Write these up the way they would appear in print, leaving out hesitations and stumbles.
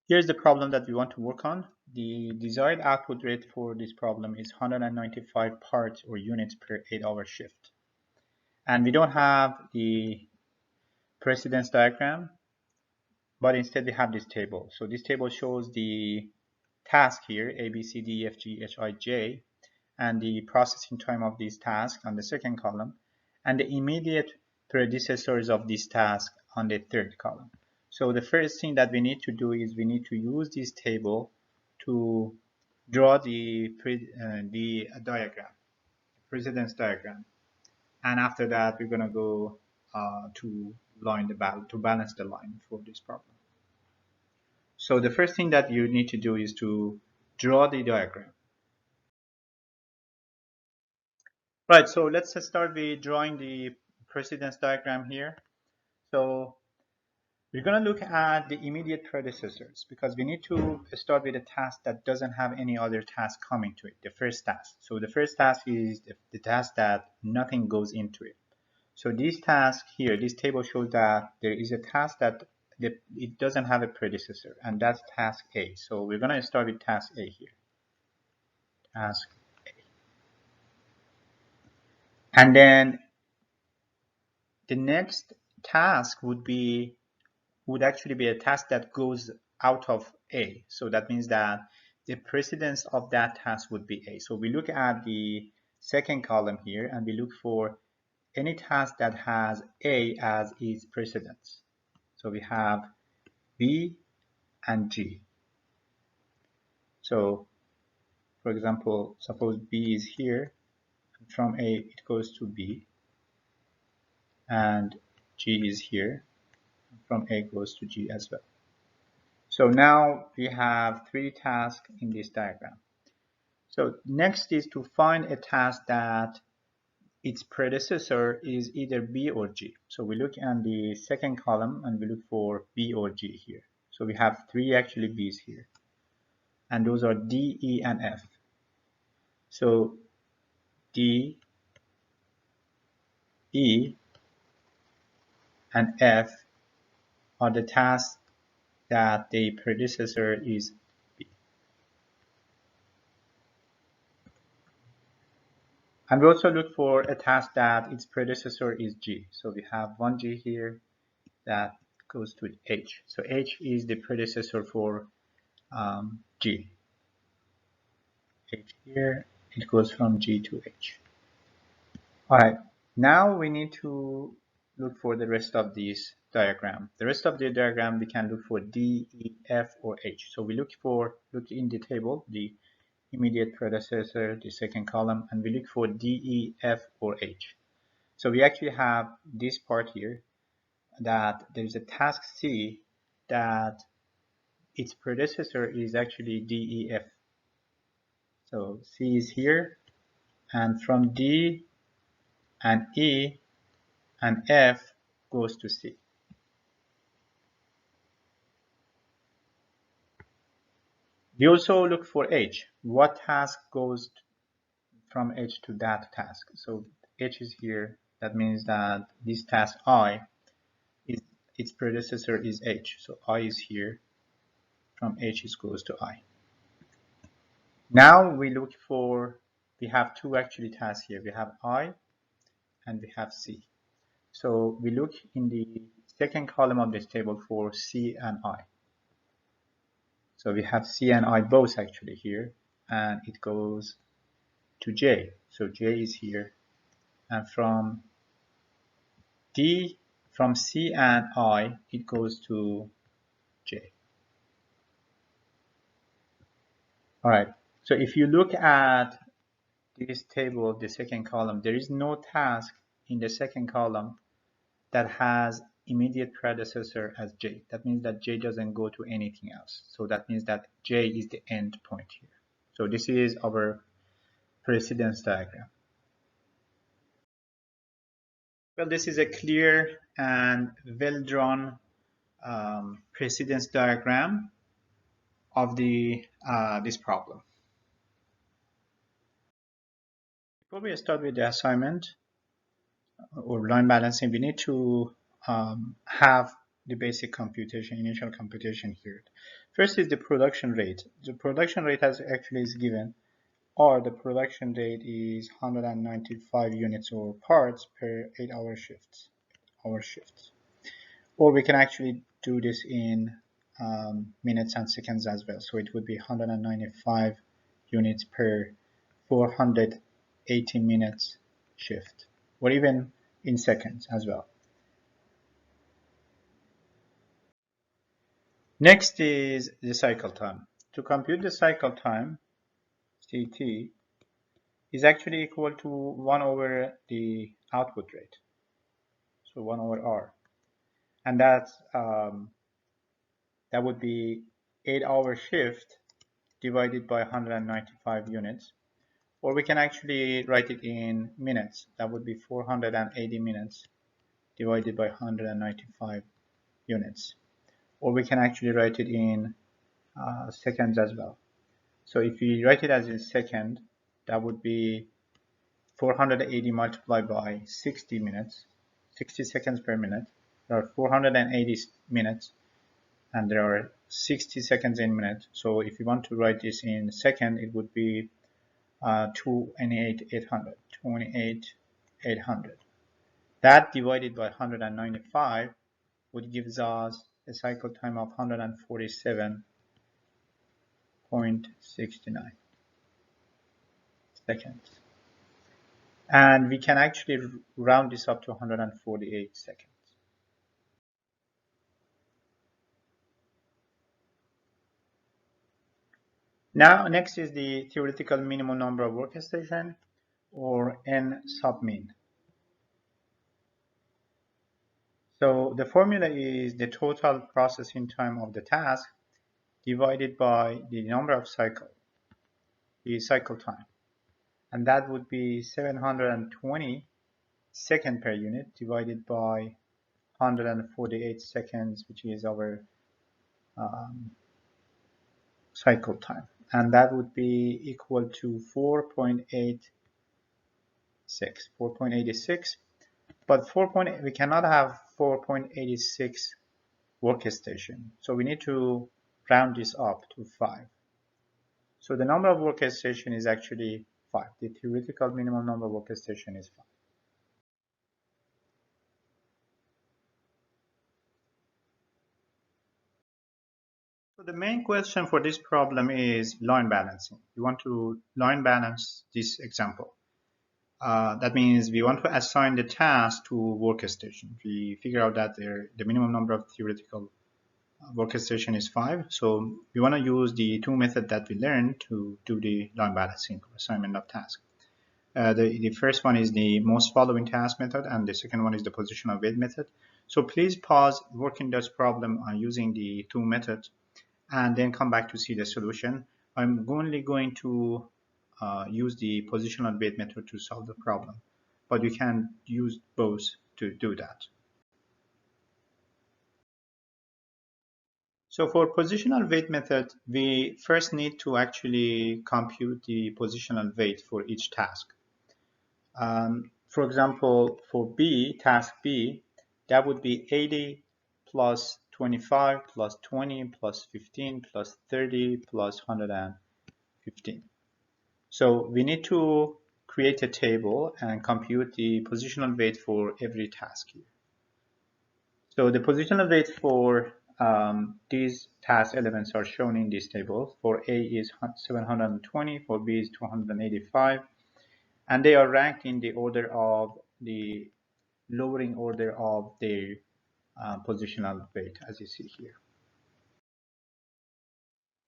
Here's the problem that we want to work on. The desired output rate for this problem is 195 parts or units per 8-hour shift. And we don't have the precedence diagram, but instead we have this table. So this table shows the task here, A, B, C, D, E, F, G, H, I, J, and the processing time of these tasks on the second column, and the immediate predecessors of this task on the third column. So the first thing that we need to do is we need to use this table to draw the diagram, precedence diagram, and after that we're going to go to balance the line for this problem. So the first thing that you need to do is to draw the diagram. Right, so let's start with drawing the precedence diagram here. So we're going to look at the immediate predecessors because we need to start with a task that doesn't have any other task coming to it, the first task. So the first task is the task that nothing goes into it. So this task here, this table shows that there is a task that it doesn't have a predecessor, and that's task A. So we're going to start with task A here. Task A. And then the next task would actually be a task that goes out of A. So that means that the precedence of that task would be A. So we look at the second column here and we look for any task that has A as its precedence. So we have B and G. So for example, suppose B is here, and from A it goes to B, and G is here, and from A goes to G as well. So now we have three tasks in this diagram. So next is to find a task that its predecessor is either B or G. So we look at the second column and we look for B or G here. So we have three actually B's here, and those are D, E, and F. So D, E, and F are the tasks that the predecessor is B. And we also look for a task that its predecessor is G. So we have one G here that goes to H. So H is the predecessor for G. H here, it goes from G to H. Alright, now we need to look for the rest of this diagram. The rest of the diagram we can look for D, E, F, or H. So we look in the table, the immediate predecessor, the second column, and we look for D, E, F, or H. So we actually have this part here that there's a task C that its predecessor is actually D, E, F. So C is here, and from D and E and F goes to C. We also look for H. What task goes from H to that task? So H is here. That means that this task I, its predecessor is H. So I is here. From H it goes to I. Now we have two actually tasks here. We have I and we have C. So we look in the second column of this table for C and I. So we have C and I both actually here, and it goes to J. So J is here, and from C and I, it goes to J. All right. So if you look at this table, the second column, there is no task in the second column that has immediate predecessor as J. That means that J doesn't go to anything else. So that means that J is the end point here. So this is our precedence diagram. Well, this is a clear and well-drawn precedence diagram of this problem. Before we start with the assignment or line balancing, we need to have the basic computation, initial computation here. First is the production rate. The production rate as actually is given, or the production rate is 195 units or parts per 8-hour shifts. Or we can actually do this in minutes and seconds as well. So it would be 195 units per 480 minutes shift, or even in seconds as well. Next is the cycle time. To compute the cycle time, CT, is actually equal to 1 over the output rate, so 1 over R. And that would be 8-hour shift divided by 195 units. Or we can actually write it in minutes. That would be 480 minutes divided by 195 units. Or we can actually write it in seconds as well. So if we write it as a second, that would be 480 multiplied by 60 minutes, 60 seconds per minute. There are 480 minutes and there are 60 seconds in minute. So if you want to write this in second, it would be 28,800. That divided by 195 would give us a cycle time of 147.69 seconds. And we can actually round this up to 148 seconds. Now, next is the theoretical minimum number of workstation, or N sub min. So the formula is the total processing time of the task divided by the number of cycles, the cycle time. And that would be 720 seconds per unit divided by 148 seconds, which is our cycle time. And that would be equal to 4.86. But we cannot have 4.86 workstation. So we need to round this up to 5. So the number of workstation is actually 5. The theoretical minimum number of workstation is 5. So the main question for this problem is line balancing. We want to line balance this example. That means we want to assign the task to workstation. We figure out that the minimum number of theoretical workstation is 5. So we want to use the two methods that we learned to do the line balancing for assignment of task. The first one is the most following task method, and the second one is the positional weight method. So please pause working this problem using the two methods and then come back to see the solution. I'm only going to use the positional weight method to solve the problem, but you can use both to do that. So for positional weight method, we first need to actually compute the positional weight for each task. For example, for task B, that would be 80 plus 25 plus 20 plus 15 plus 30 plus 115. So we need to create a table and compute the positional weight for every task here. So the positional weight for these task elements are shown in this table. For A is 720, for B is 285, and they are ranked in the order of the lowering order of their positional weight, as you see here.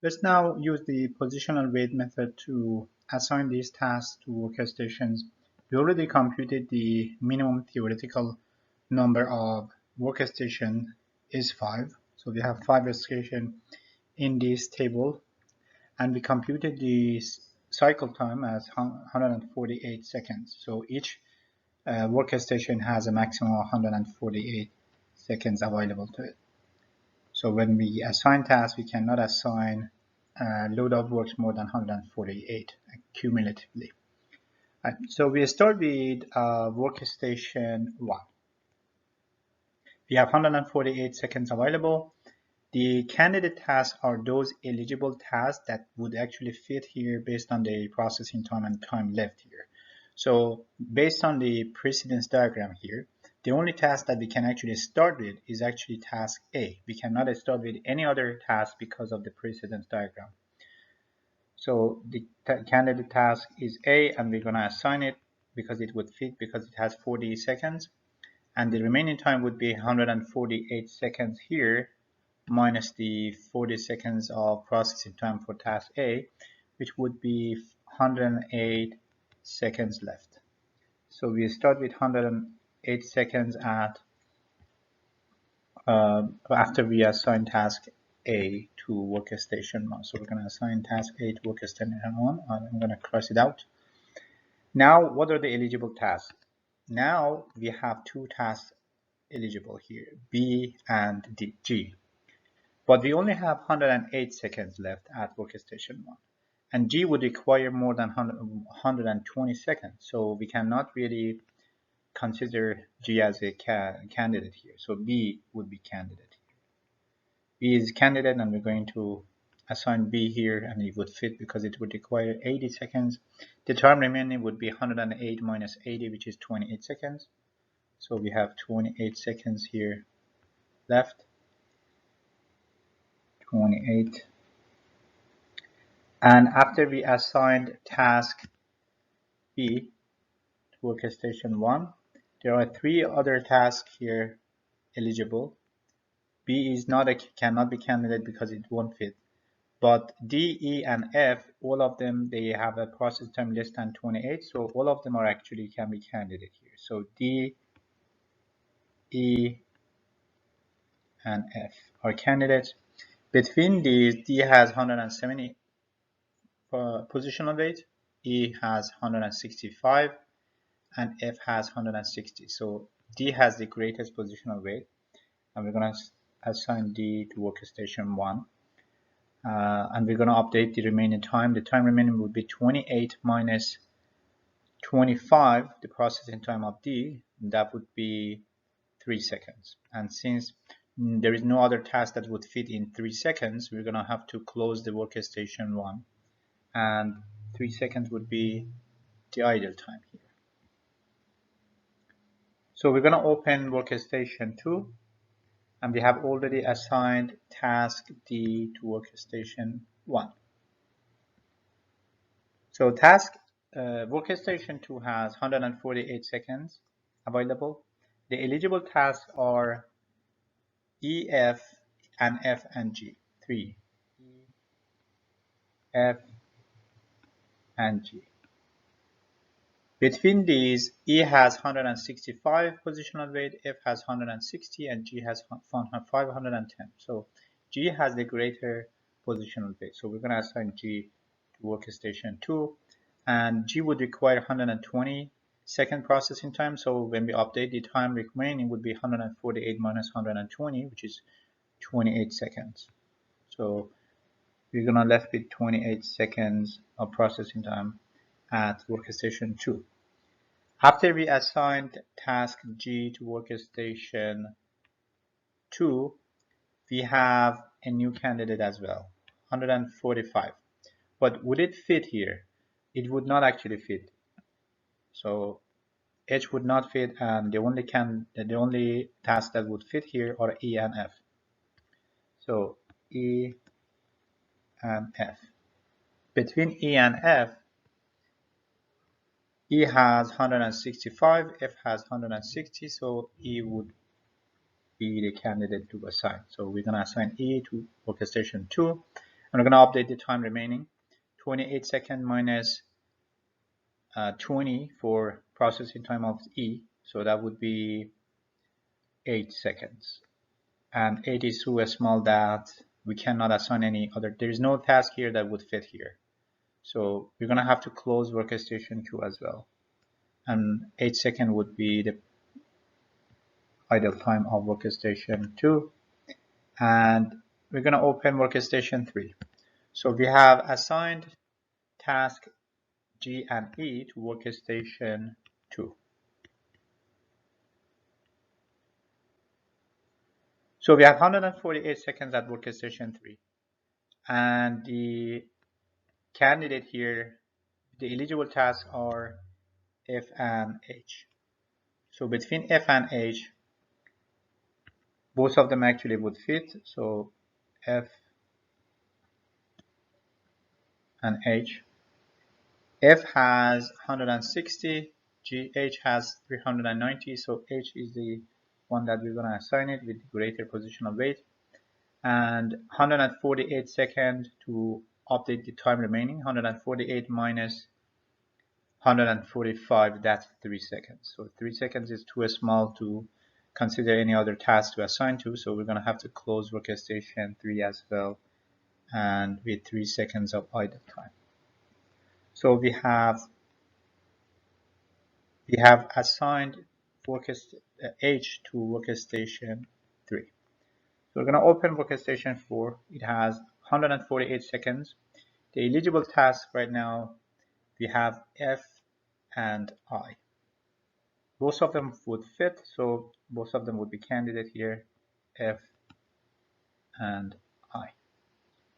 Let's now use the positional weight method to assign these tasks to workstations. We already computed the minimum theoretical number of workstation is 5. So we have 5 workstations in this table, and we computed the cycle time as 148 seconds. So each workstation has a maximum of 148 seconds available to it. So when we assign tasks, we cannot assign load of works more than 148 cumulatively. So we start with workstation 1. We have 148 seconds available. The candidate tasks are those eligible tasks that would actually fit here based on the processing time and time left here. So based on the precedence diagram here, the only task that we can actually start with is actually task A. We cannot start with any other task because of the precedence diagram. So the candidate task is A, and we're going to assign it because it would fit because it has 40 seconds. And the remaining time would be 148 seconds here minus the 40 seconds of processing time for task A, which would be 108 seconds left. So we start with 108 seconds at after we assign task A to workstation 1. So we're going to assign task A to workstation 1. I'm going to cross it out. Now, what are the eligible tasks? Now we have two tasks eligible here, B and G. But we only have 108 seconds left at workstation 1. And G would require more than 120 seconds. So we cannot really consider G as a candidate here. So B would be candidate. B is candidate, and we're going to assign B here, and it would fit because it would require 80 seconds. The time remaining would be 108 minus 80, which is 28 seconds. So we have 28 seconds here left. 28. And after we assigned task B to workstation 1, there are three other tasks here eligible. B is not cannot be candidate because it won't fit. But D, E, and F, all of them, they have a process time less than 28, so all of them are actually can be candidate here. So D, E, and F are candidates. Between these, D has 170 positional weight, E has 165, and F has 160. So D has the greatest positional weight, and we're going to assign D to workstation 1. And we're going to update the remaining time. The time remaining would be 28 minus 25, the processing time of D, that would be 3 seconds. And since there is no other task that would fit in 3 seconds, we're going to have to close the workstation 1. And 3 seconds would be the idle time here. So we're going to open workstation 2, and we have already assigned task D to workstation 1. So task workstation 2 has 148 seconds available. The eligible tasks are E, F, and F and G. 3. E, F, and G. Between these, E has 165 positional weight, F has 160, and G has 510. So G has the greater positional weight. So we're going to assign G to workstation 2, and G would require 120 second processing time. So when we update the time remaining would be 148 minus 120, which is 28 seconds. So we're going to left with 28 seconds of processing time at workstation 2. After we assigned task G to workstation 2, we have a new candidate as well, 145. But would it fit here? It would not actually fit. So H would not fit, and the only task that would fit here are E and F. So E and F. Between E and F, E has 165, F has 160, so E would be the candidate to assign. So we're going to assign E to workstation 2, and we're going to update the time remaining. 28 seconds minus 20 for processing time of E, so that would be 8 seconds. And 8 is so small that we cannot assign any other. There is no task here that would fit here. So we're going to have to close workstation 2 as well. And 8 seconds would be the idle time of workstation 2. And we're going to open workstation 3. So we have assigned task G and E to workstation 2. So we have 148 seconds at workstation 3. And the candidate here, the eligible tasks are F and H. So between F and H, both of them actually would fit. So F and H. F has 160, H has 390. So H is the one that we're going to assign it with greater positional weight. And 148 seconds to update the time remaining. 148 minus 145, that's 3 seconds. So 3 seconds is too small to consider any other task to assign to. So we're going to have to close workstation 3 as well, and with 3 seconds of idle time. So we have assigned H to workstation 3. So we're going to open workstation 4. It has 148 seconds. The eligible tasks right now, we have F and I. Both of them would fit, so both of them would be candidate here, F and I.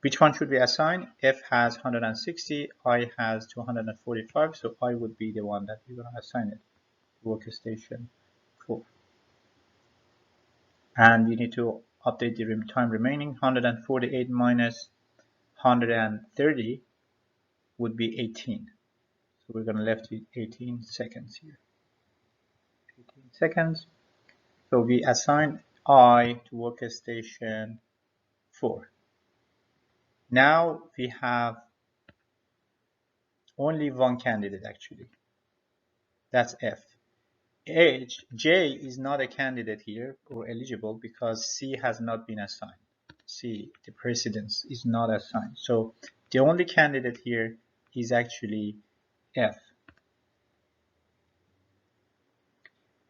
Which one should we assign? F has 160, I has 245, so I would be the one that we're going to assign it to workstation 4. And we need to update the time remaining. 148 minus 130 would be 18. So we're going to left with 18 seconds here. 18 seconds. So we assign I to workstation 4. Now we have only one candidate actually. That's F. J is not a candidate here or eligible because C has not been assigned. C, the precedence, is not assigned. So the only candidate here is actually F.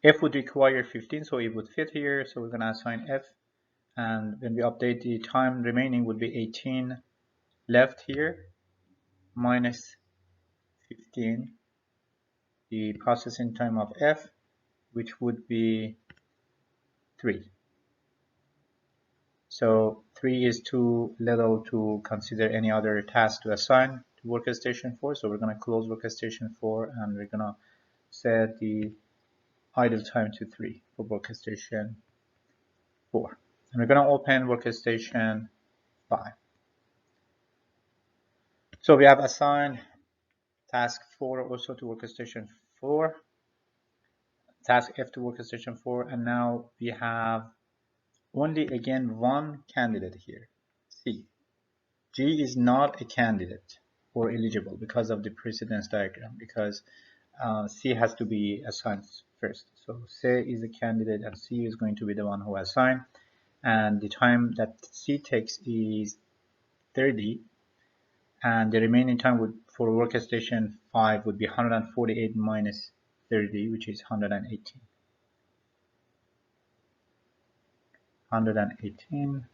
F would require 15, so it would fit here. So we're going to assign F. And when we update, the time remaining would be 18 left here minus 15, the processing time of F, which would be 3. So 3 is too little to consider any other task to assign to workstation 4. So we're going to close workstation 4 and we're going to set the idle time to 3 for workstation 4. And we're going to open workstation 5. So we have assigned task 4 also to workstation 4, task F to workstation 4, and now we have only again one candidate here, C. G is not a candidate or eligible because of the precedence diagram, because C has to be assigned first. So C is a candidate and C is going to be the one who assigned, and the time that C takes is 30, and the remaining time for workstation 5 would be 148 minus 30, which is 118. 118.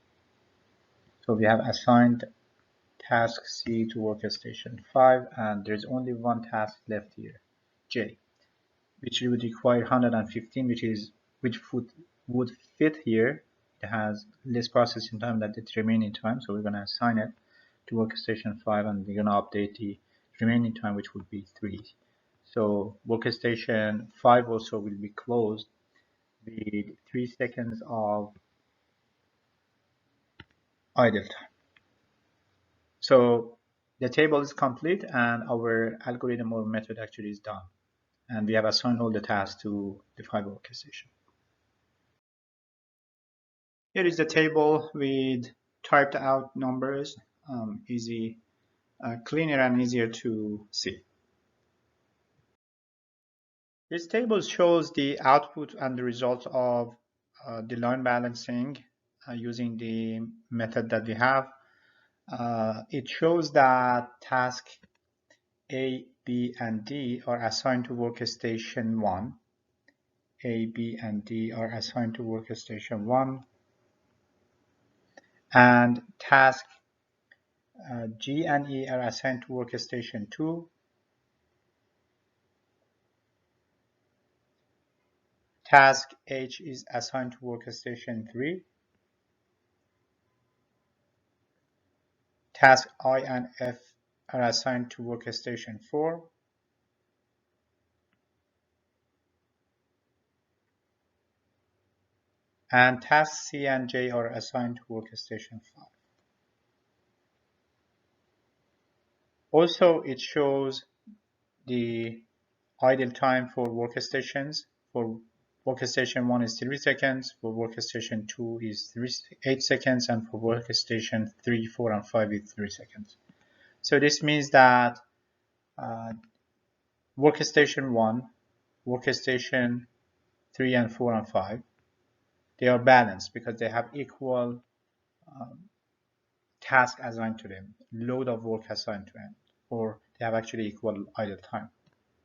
So we have assigned task C to workstation 5, and there's only one task left here, J, which would require 115, which would fit here. It has less processing time than the remaining time, so we're going to assign it to workstation 5, and we're going to update the remaining time, which would be 3. So workstation 5 also will be closed with 3 seconds of idle time. So the table is complete and our algorithm or method actually is done. And we have assigned all the tasks to the 5 workstation. Here is the table with typed out numbers, cleaner and easier to see. This table shows the output and the results of the line balancing using the method that we have. It shows that task A, B, and D are assigned to workstation 1. A, B, and D are assigned to workstation 1. And task G and E are assigned to workstation 2. Task H is assigned to workstation 3. task I and F are assigned to workstation 4. And tasks C and J are assigned to workstation 5. Also, it shows the idle time for workstations. For workstation 1 is 3 seconds, for workstation 2 is 8 seconds, and for workstation 3, 4, and 5 is 3 seconds. So this means that uh, workstation 1, workstation 3 and 4 and 5, they are balanced because they have equal task assigned to them, load of work assigned to them, or they have actually equal idle time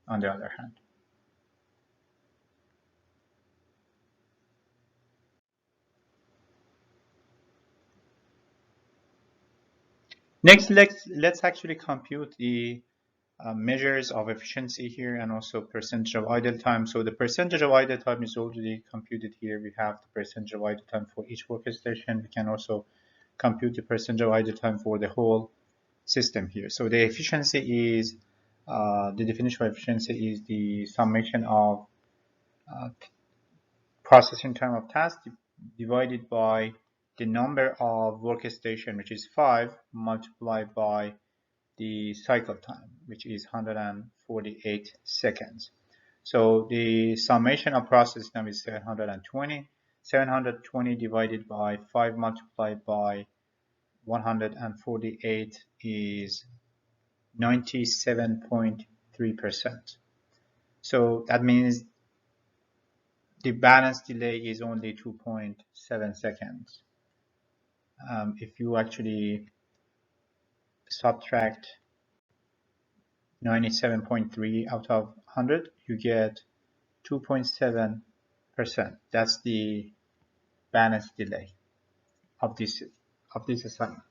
on the other hand. Next, let's actually compute the measures of efficiency here and also percentage of idle time. So the percentage of idle time is already computed here. We have the percentage of idle time for each workstation. We can also compute the percentage of idle time for the whole system here. So the efficiency is, the definition of efficiency is the summation of uh, processing time of task divided by the number of workstation, which is 5, multiplied by the cycle time, which is 148 seconds. So the summation of process time is 720. 720 divided by 5 multiplied by 148 is 97.3%. So that means the balance delay is only 2.7 seconds. If you actually subtract 97.3 out of 100, you get 2.7%. That's the balance delay of this assignment.